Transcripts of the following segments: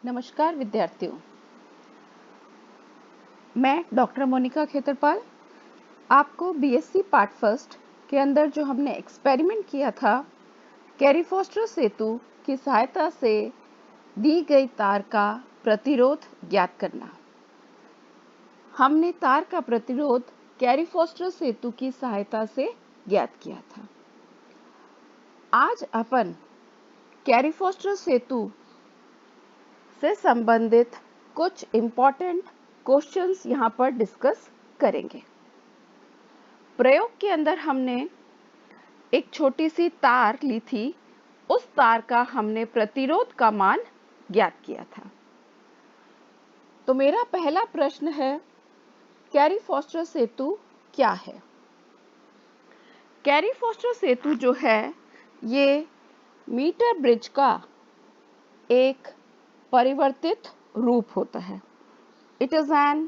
नमस्कार विद्यार्थियों, मैं डॉक्टर मोनिका खेतरपाल आपको बीएससी पार्ट फर्स्ट के अंदर जो हमने एक्सपेरिमेंट किया था, कैरी-फॉस्टर सेतु की सहायता से दी गई तार का प्रतिरोध ज्ञात करना। हमने तार का प्रतिरोध कैरी-फॉस्टर सेतु की सहायता से ज्ञात किया था। आज अपन कैरी-फॉस्टर सेतु से संबंधित कुछ इम्पोर्टेंट क्वेश्चंस यहाँ पर डिस्कस करेंगे। प्रयोग के अंदर हमने एक छोटी सी तार ली थी, उस तार का हमने प्रतिरोध का मान ज्ञात किया था। तो मेरा पहला प्रश्न है, कैरी-फॉस्टर सेतु क्या है? कैरी-फॉस्टर सेतु जो है, ये मीटर ब्रिज का एक परिवर्तित रूप होता है। It is an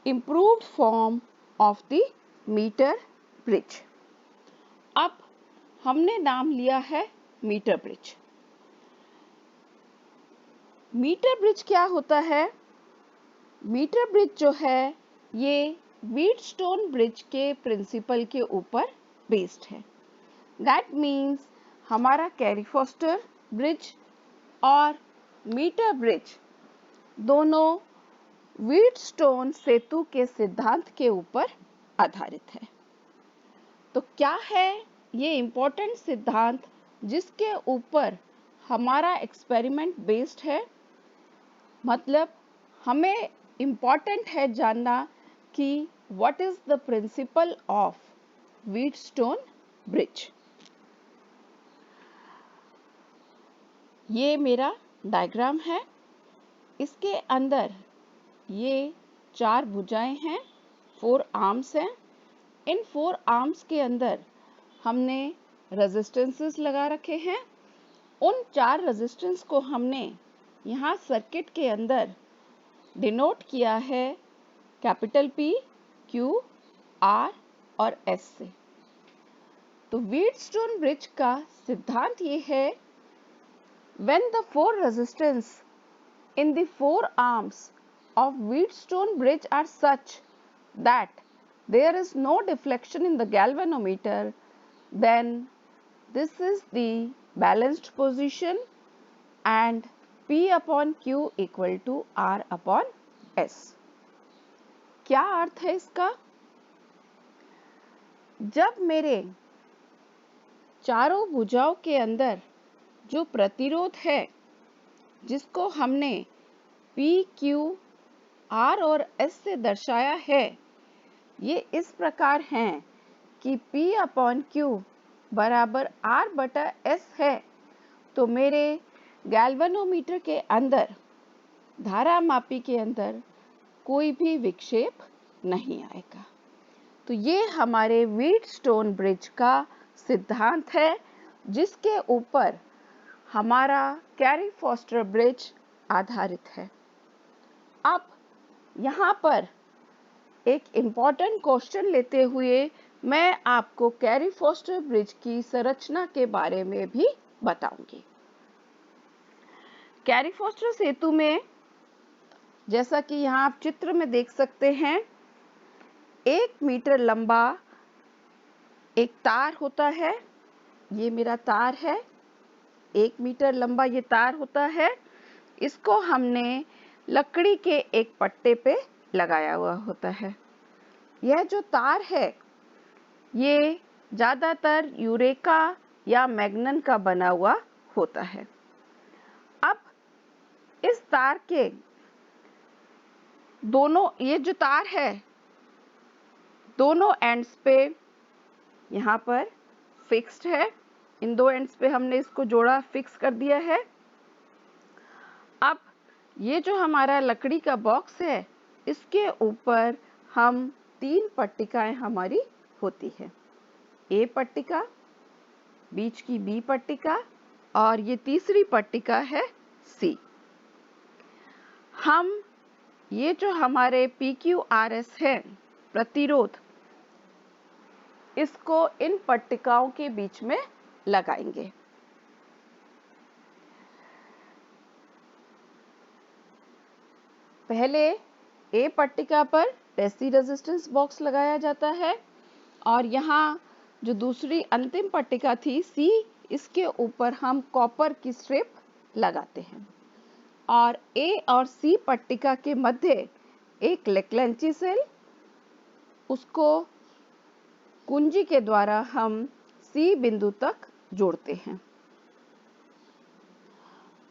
improved form of the meter bridge. अब हमने नाम लिया है मीटर ब्रिज। मीटर ब्रिज क्या होता है? मीटर ब्रिज जो है, ये व्हीटस्टोन ब्रिज के प्रिंसिपल के ऊपर बेस्ड है। That means हमारा कैरी-फॉस्टर ब्रिज और मीटर ब्रिज दोनों व्हीटस्टोन सेतु के सिद्धांत के ऊपर आधारित है। तो क्या है ये इम्पोर्टेंट सिद्धांत जिसके ऊपर हमारा एक्सपेरिमेंट बेस्ड है? मतलब हमें इम्पोर्टेंट है जानना कि what is the principle of Wheatstone bridge. ये मेरा डायग्राम है। इसके अंदर ये 4 भुजाएं हैं, 4 आर्म्स हैं। इन 4 आर्म्स के अंदर हमने रेजिस्टेंसेस लगा रखे हैं। उन 4 रेजिस्टेंस को हमने यहाँ सर्किट के अंदर डिनोट किया है कैपिटल P, Q, R और S से। तो व्हीटस्टोन ब्रिज का सिद्धांत ये है, when the 4 resistance in the 4 arms of Wheatstone bridge are such that there is no deflection in the galvanometer, then this is the balanced position and P upon Q equal to R upon S. क्या अर्थ है इसका? जब मेरे चारों भुजाओं के अंदर जो प्रतिरोध है, जिसको हमने P, Q, R और S से दर्शाया है, ये इस प्रकार हैं कि P अपॉन Q बराबर R बटा S है। तो मेरे गैल्वेनोमीटर के अंदर, धारा मापी के अंदर कोई भी विक्षेप नहीं आएगा। तो ये हमारे व्हीटस्टोन ब्रिज का सिद्धांत है, जिसके ऊपर हमारा कैरी-फॉस्टर ब्रिज आधारित है। अब यहाँ पर एक इम्पॉर्टेंट क्वेश्चन लेते हुए मैं आपको कैरी-फॉस्टर ब्रिज की संरचना के बारे में भी बताऊंगी। कैरी-फॉस्टर सेतु में, जैसा कि यहाँ आप चित्र में देख सकते हैं, 1 मीटर लंबा एक तार होता है। ये मेरा तार है, 1 मीटर लंबा ये तार होता है। इसको हमने लकड़ी के एक पट्टे पे लगाया हुआ होता है। यह जो तार है, ये ज़्यादातर यूरेका या मैग्नन का बना हुआ होता है। अब इस तार के दोनों, ये जो तार है, दोनों एंड्स पे यहाँ पर फिक्स्ड है। इन 2 एंड्स पे हमने इसको जोड़ा, फिक्स कर दिया है। अब ये जो हमारा लकड़ी का बॉक्स है, इसके ऊपर हम 3 पट्टिकाएं हमारी होती है। ए पट्टिका, बीच की बी पट्टिका और ये तीसरी पट्टिका है सी। हम ये जो हमारे PQRS है, प्रतिरोध, इसको इन पट्टिकाओं के बीच में लगाएंगे। पहले ए पट्टिका पर डेसी रेजिस्टेंस बॉक्स लगाया जाता है और यहाँ जो दूसरी अंतिम पट्टिका थी सी, इसके ऊपर हम कॉपर की स्ट्रिप लगाते हैं और ए और सी पट्टिका के मध्य एक लेक्लेंची सेल, उसको कुंजी के द्वारा हम सी बिंदु तक जोड़ते हैं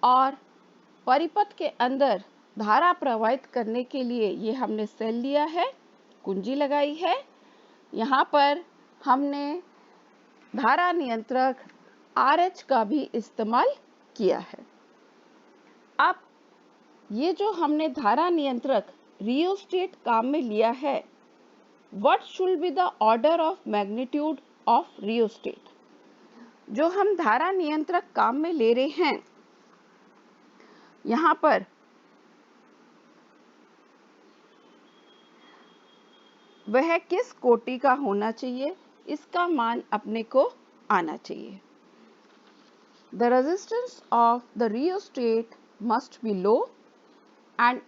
और परिपथ के अंदर धारा प्रवाहित करने के लिए ये हमने सेल लिया है, कुंजी लगाई है। यहाँ पर हमने धारा नियंत्रक RH का भी इस्तेमाल किया है। अब ये जो हमने धारा नियंत्रक रियोस्टेट काम में लिया है, what should be the order of magnitude of rheostat? जो हम धारा नियंत्रक काम में ले रहे हैं, यहाँ पर वह किस कोटि का होना चाहिए, इसका मान अपने को आना चाहिए। The resistance of the rheostat must be low and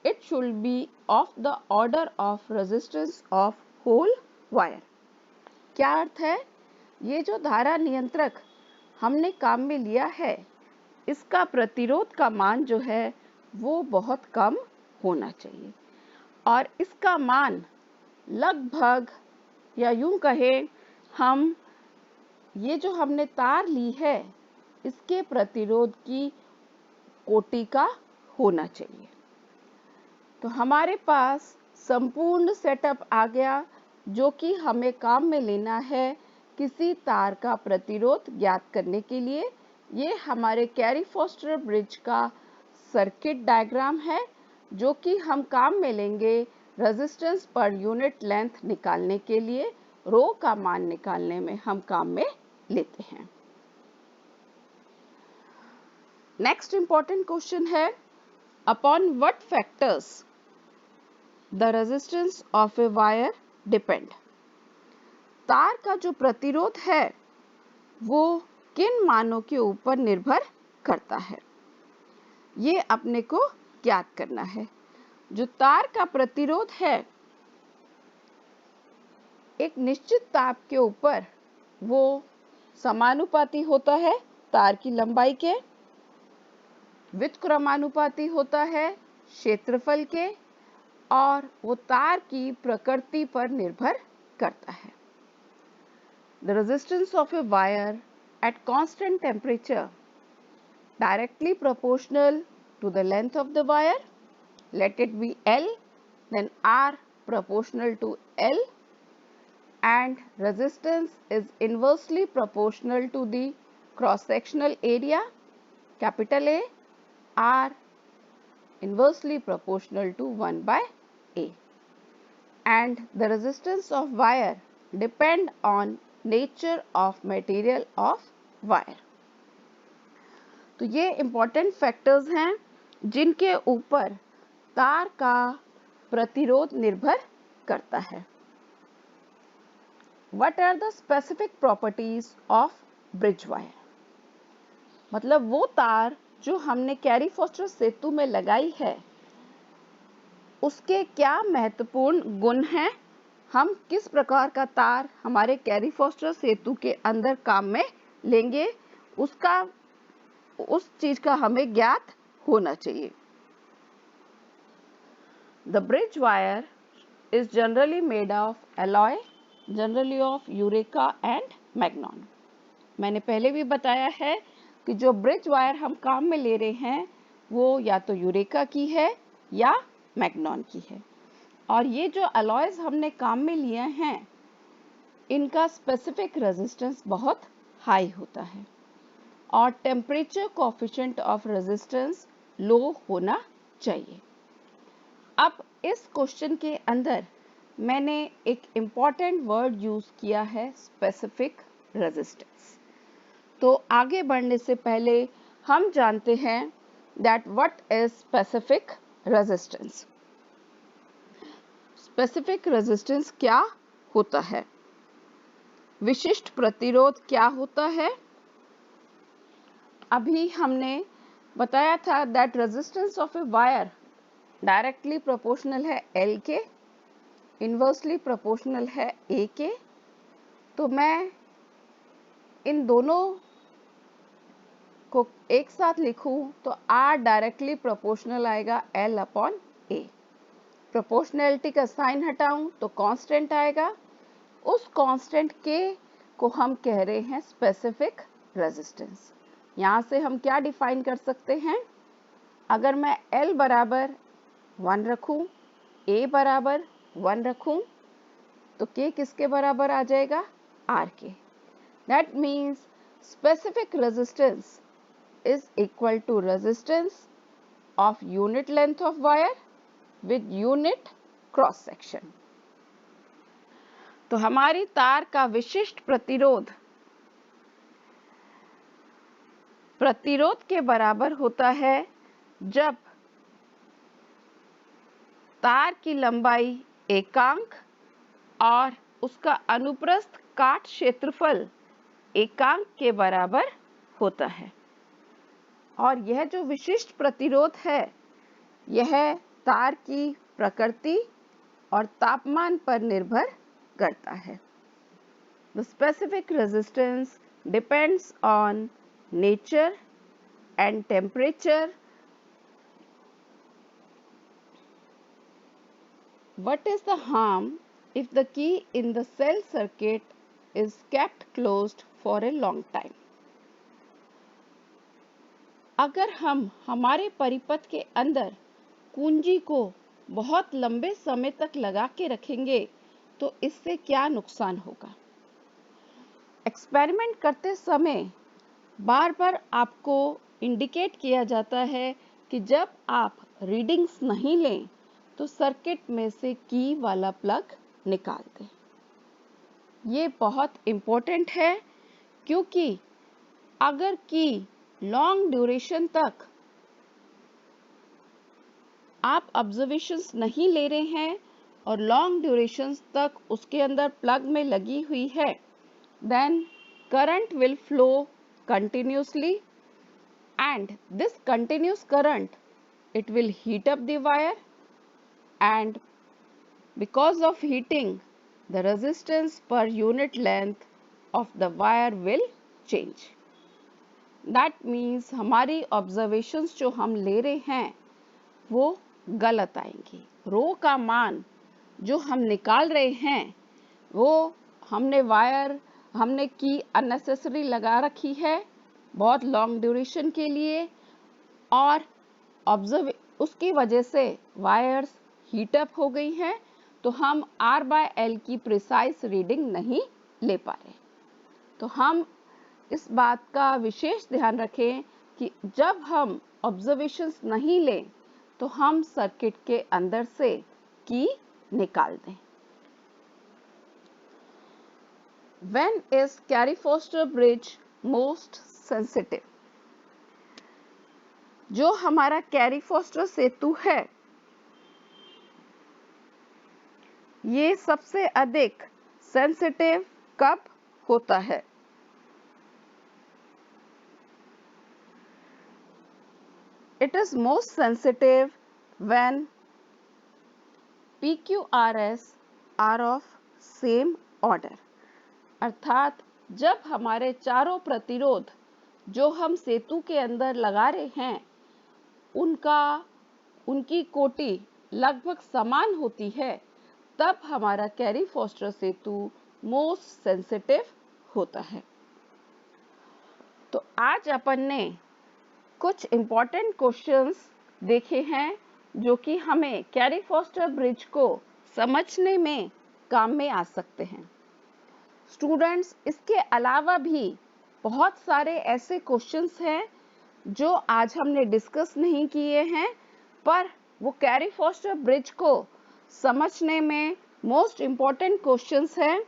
it should be of the order of resistance of whole wire. क्या अर्थ है? ये जो धारा नियंत्रक हमने काम में लिया है, इसका प्रतिरोध का मान जो है वो बहुत कम होना चाहिए और इसका मान लगभग, या यूं कहें हम, ये जो हमने तार ली है इसके प्रतिरोध की कोटि का होना चाहिए। तो हमारे पास संपूर्ण सेटअप आ गया जो कि हमें काम में लेना है किसी तार का प्रतिरोध ज्ञात करने के लिए। ये हमारे कैरी फॉस्टर ब्रिज का सर्किट डायग्राम है जो कि हम काम में लेंगे रेजिस्टेंस पर यूनिट लेंथ निकालने के लिए, रो का मान निकालने में हम काम में लेते हैं। नेक्स्ट इंपॉर्टेंट क्वेश्चन है, upon what factors the resistance of a wire depend? तार का जो प्रतिरोध है वो किन मानों के ऊपर निर्भर करता है, ये अपने को ज्ञात करना है। जो तार का प्रतिरोध है एक निश्चित ताप के ऊपर वो समानुपाती होता है तार की लंबाई के, व्युत्क्रमानुपाती होता है क्षेत्रफल के, और वो तार की प्रकृति पर निर्भर करता है। The resistance of a wire at constant temperature directly proportional to the length of the wire. Let it be L, then R proportional to L, and resistance is inversely proportional to the cross-sectional area, capital A, R inversely proportional to 1 by A. And the resistance of wire depend on nature of material of wire. तो ये important factors हैं जिनके ऊपर तार का प्रतिरोध निर्भर करता है। What are the specific properties of bridge wire? मतलब वो तार जो हमने कैरी फॉस्टर सेतु में लगाई है उसके क्या महत्वपूर्ण गुण हैं, हम किस प्रकार का तार हमारे कैरी फॉस्टर सेतु के अंदर काम में लेंगे, उस चीज का हमें ज्ञात होना चाहिए। The bridge wire is generally made of alloy, generally of eureka and Magnon. मैंने पहले भी बताया है कि जो ब्रिज वायर हम काम में ले रहे हैं वो या तो यूरेका की है या मैग्नॉन की है, और ये जो अलॉयज हमने काम में लिए हैं इनका स्पेसिफिक रेजिस्टेंस बहुत हाई होता है और टेम्परेचर कोएफिशिएंट ऑफ रेजिस्टेंस लो होना चाहिए। अब इस क्वेश्चन के अंदर मैंने एक इम्पॉर्टेंट वर्ड यूज किया है, स्पेसिफिक रेजिस्टेंस। तो आगे बढ़ने से पहले हम जानते हैं that what is specific resistance. Specific resistance क्या होता है, विशिष्ट प्रतिरोध क्या होता है। अभी हमने बताया था that resistance of a wire directly proportional है L के, इन्वर्सली प्रोपोर्शनल है A के। तो मैं इन दोनों को एक साथ लिखूं तो R डायरेक्टली प्रोपोर्शनल आएगा L अपॉन A। प्रोपोर्शनैलिटी का साइन हटाऊं तो कांस्टेंट आएगा। उस कांस्टेंट K को हम कह रहे हैं स्पेसिफिक रेजिस्टेंस। यहाँ से हम क्या डिफाइन कर सकते हैं? अगर मैं L बराबर 1 रखूं, A बराबर 1 रखूं, तो K किसके बराबर आ जाएगा? R के। That means specific resistance is equal to resistance of unit length of wire with unit cross section. तो हमारी तार का विशिष्ट प्रतिरोध के बराबर होता है जब तार की लंबाई एकांक और उसका अनुप्रस्थ काट क्षेत्रफल एकांक के बराबर होता है। और यह जो विशिष्ट प्रतिरोध है, यह तार की प्रकृति और तापमान पर निर्भर करता है। The specific resistance depends on nature and temperature. What is the harm if the key in the cell circuit is kept closed for a long time? अगर हम हमारे परिपथ के अंदर कुंजी को बहुत लंबे समय तक लगा के रखेंगे तो इससे क्या नुकसान होगा? एक्सपेरिमेंट करते समय बार बार आपको इंडिकेट किया जाता है कि जब आप रीडिंग्स नहीं लें तो सर्किट में से की वाला प्लग निकाल दें। ये बहुत इम्पोर्टेंट है क्योंकि अगर की लॉन्ग ड्यूरेशन तक आप ऑब्जर्वेशंस नहीं ले रहे हैं और लॉन्ग ड्यूरेशन तक उसके अंदर प्लग में लगी हुई है, then current will flow continuously and this continuous current, it will heat up the wire and because of heating the resistance per unit length of the wire will change. That means हमारी observations जो हम ले रहे हैं वो गलत आएंगी। रो का मान जो हम निकाल रहे हैं वो हमने की अननेसेसरी लगा रखी है बहुत लॉन्ग ड्यूरेशन के लिए और उसकी वजह से वायर्स हीट अप हो गई हैं, तो हम R/L की प्रिसाइज रीडिंग नहीं ले पा रहे। तो हम इस बात का विशेष ध्यान रखें कि जब हम ऑब्जर्वेशंस नहीं लें तो हम सर्किट के अंदर से की निकाल दें। When is Carey-Foster bridge most sensitive? जो हमारा कैरी-फोस्टर सेतु है ये सबसे अधिक सेंसिटिव कब होता है? It is most sensitive when PQRS are of same order. अर्थात जब हमारे चारों प्रतिरोध जो हम सेतु के अंदर लगा रहे हैं उनकी कोटि लगभग समान होती है, तब हमारा कैरी-फोस्टर सेतु मोस्ट सेंसिटिव होता है। तो आज अपन ने कुछ इम्पोर्टेंट क्वेश्चंस देखे हैं जो कि हमें कैरी-फोस्टर ब्रिज को समझने में काम में आ सकते हैं। स्टूडेंट्स, इसके अलावा भी बहुत सारे ऐसे क्वेश्चंस हैं जो आज हमने डिस्कस नहीं किए हैं, पर वो कैरी-फोस्टर ब्रिज को समझने में मोस्ट इम्पोर्टेंट क्वेश्चंस हैं।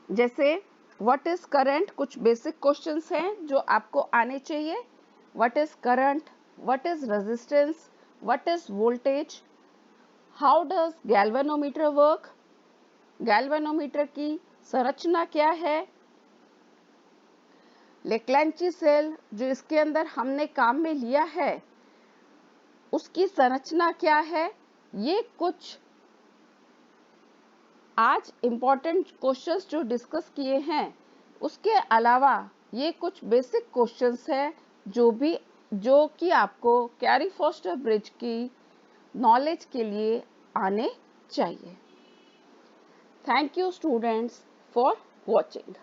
जैसे व्हाट इज करंट, कुछ बेसिक क्वेश्चंस हैं जो आपको आने चाहिए। What is current, what is resistance, what is voltage, how does galvanometer work, galvanometer की संरचना क्या है, लेक्लैंची सेल जो इसके अंदर हमने काम में लिया है उसकी संरचना क्या है, ये कुछ आज इम्पॉर्टेंट क्वेश्चंस जो डिस्कस किए हैं, उसके अलावा ये कुछ बेसिक क्वेश्चंस है जो कि आपको कैरी फॉस्टर ब्रिज की नॉलेज के लिए आने चाहिए। Thank you students for watching.